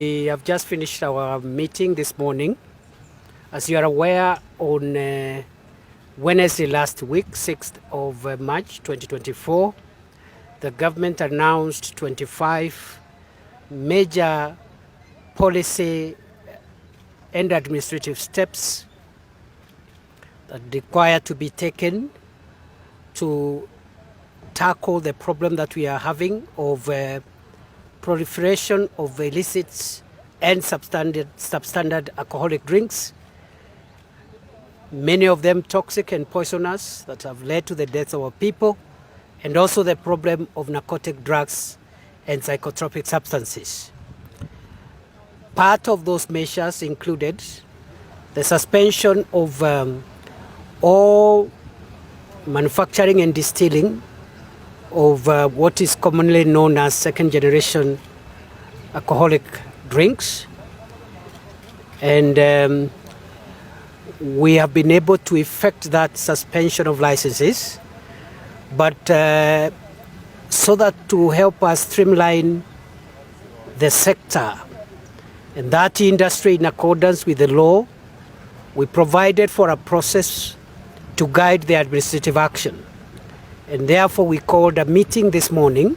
We have just finished our meeting this morning. As you are aware, on Wednesday last week, 6th of March 2024, the government announced 25 major policy and administrative steps that require to be taken to tackle the problem that we are having of proliferation of illicit and substandard alcoholic drinks, many of them toxic and poisonous that have led to the deaths of our people, and also the problem of narcotic drugs and psychotropic substances. Part of those measures included the suspension of all manufacturing and distilling of what is commonly known as second generation alcoholic drinks, and we have been able to effect that suspension of licenses, but so that to help us streamline the sector and that industry in accordance with the law, we provided for a process to guide the administrative action. And therefore, we called a meeting this morning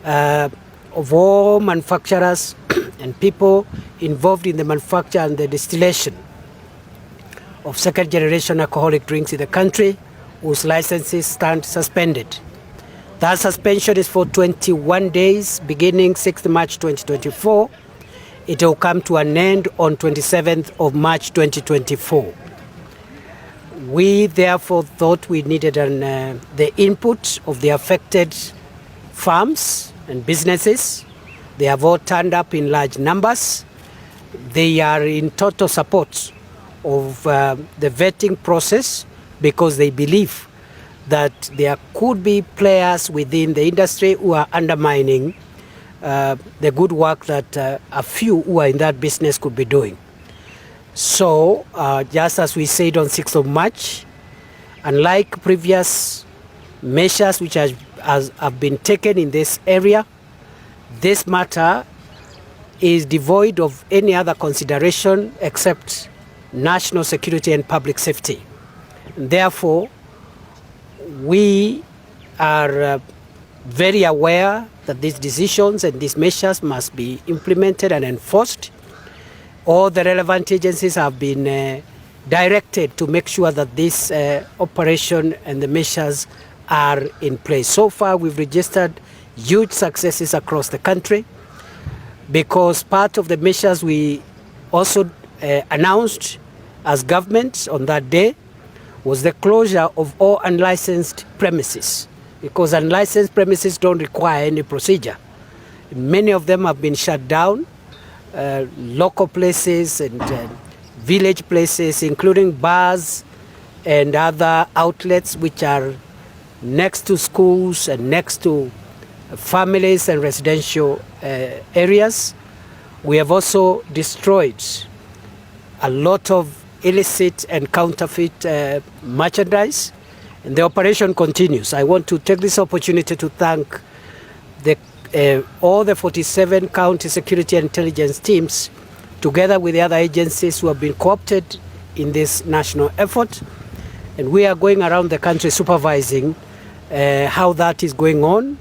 of all manufacturers and people involved in the manufacture and the distillation of second-generation alcoholic drinks in the country, whose licenses stand suspended. That suspension is for 21 days, beginning 6th March 2024. It will come to an end on 27th of March 2024. We therefore thought we needed the input of the affected farms and businesses. They have all turned up in large numbers. They are in total support of the vetting process because they believe that there could be players within the industry who are undermining the good work that a few who are in that business could be doing. So, just as we said on 6th of March, unlike previous measures which have been taken in this area, this matter is devoid of any other consideration except national security and public safety. And therefore, we are very aware that these decisions and these measures must be implemented and enforced. All the relevant agencies have been directed to make sure that this operation and the measures are in place. So far, we've registered huge successes across the country because part of the measures we also announced as government on that day was the closure of all unlicensed premises, because unlicensed premises don't require any procedure. Many of them have been shut down. Local places and village places, including bars and other outlets which are next to schools and next to families and residential areas. We have also destroyed a lot of illicit and counterfeit merchandise, and the operation continues. I want to take this opportunity to thank all the 47 county security and intelligence teams, together with the other agencies who have been co-opted in this national effort. And we are going around the country supervising how that is going on.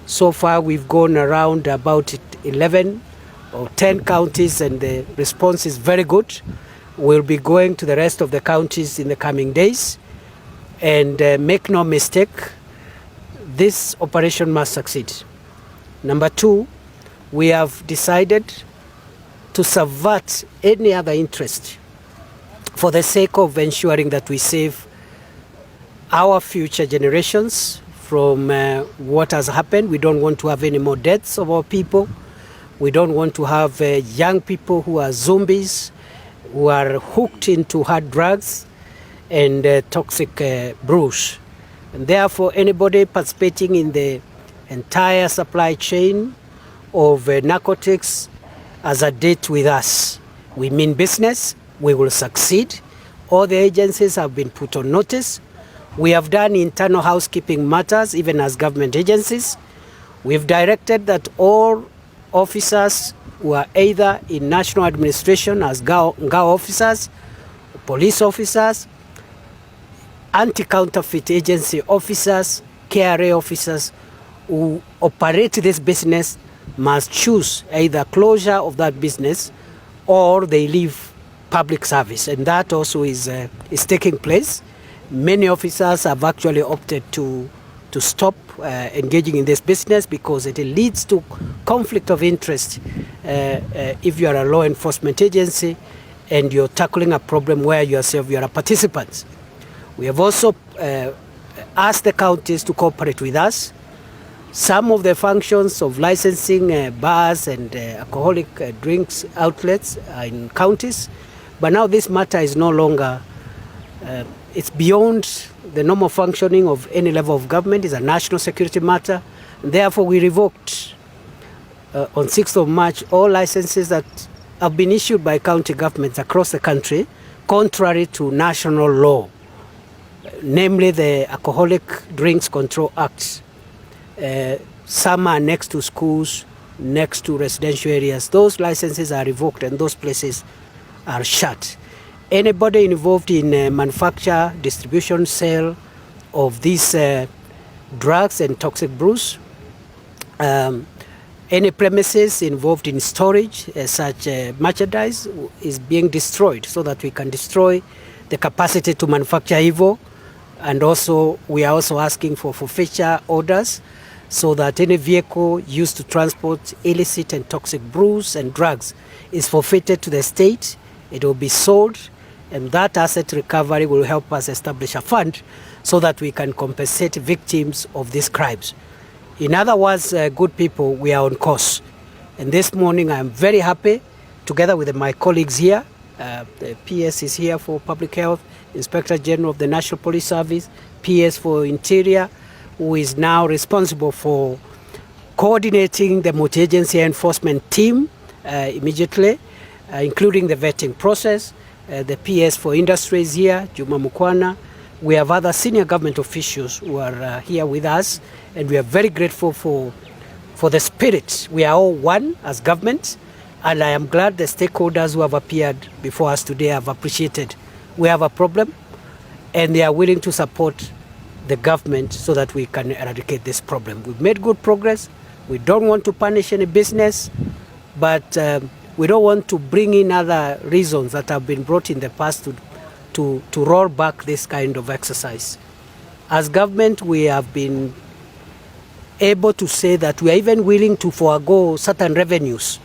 So far, we've gone around about 11 or 10 counties, and the response is very good. We'll be going to the rest of the counties in the coming days. And make no mistake, this operation must succeed. Number two, we have decided to subvert any other interest for the sake of ensuring that we save our future generations from what has happened. We don't want to have any more deaths of our people. We don't want to have young people who are zombies, who are hooked into hard drugs and toxic brews. And therefore, anybody participating in the entire supply chain of narcotics as a date with us. We mean business. We will succeed. All the agencies have been put on notice. We have done internal housekeeping matters, even as government agencies. We've directed that all officers who are either in national administration as GAO officers, police officers, anti-counterfeit agency officers, KRA officers who operate this business must choose either closure of that business or they leave public service, and that also is taking place. Many officers have actually opted to stop engaging in this business because it leads to conflict of interest if you are a law enforcement agency and you're tackling a problem where yourself you are a participant. We have also asked the counties to cooperate with us. Some of the functions of licensing bars and alcoholic drinks outlets are in counties, but now this matter is no longer, it's beyond the normal functioning of any level of government. It's a national security matter. Therefore, we revoked on 6th of March all licenses that have been issued by county governments across the country contrary to national law, namely the Alcoholic Drinks Control Act. Some are next to schools, next to residential areas. Those licenses are revoked and those places are shut. Anybody involved in manufacture, distribution, sale of these drugs and toxic brews, any premises involved in storage, such merchandise is being destroyed so that we can destroy the capacity to manufacture evil. And also, we are also asking for forfeiture orders so that any vehicle used to transport illicit and toxic brews and drugs is forfeited to the state. It will be sold, and that asset recovery will help us establish a fund so that we can compensate victims of these crimes. In other words, good people, we are on course. And this morning I am very happy, together with my colleagues here, the PS is here for Public Health, Inspector General of the National Police Service, PS for Interior, who is now responsible for coordinating the multi-agency enforcement team immediately, including the vetting process. The PS for Industry is here, Juma Mukwana. We have other senior government officials who are here with us, and we are very grateful for the spirit. We are all one as government, and I am glad the stakeholders who have appeared before us today have appreciated we have a problem, and they are willing to support the government so that we can eradicate this problem. We've made good progress. We don't want to punish any business, but we don't want to bring in other reasons that have been brought in the past to roll back this kind of exercise. As government, we have been able to say that we are even willing to forego certain revenues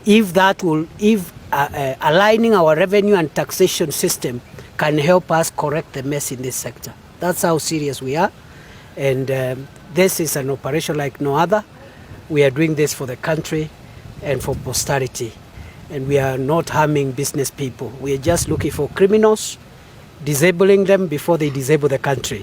if aligning our revenue and taxation system can help us correct the mess in this sector. That's how serious we are, and this is an operation like no other. We are doing this for the country and for posterity, and we are not harming business people. We are just looking for criminals, disabling them before they disable the country.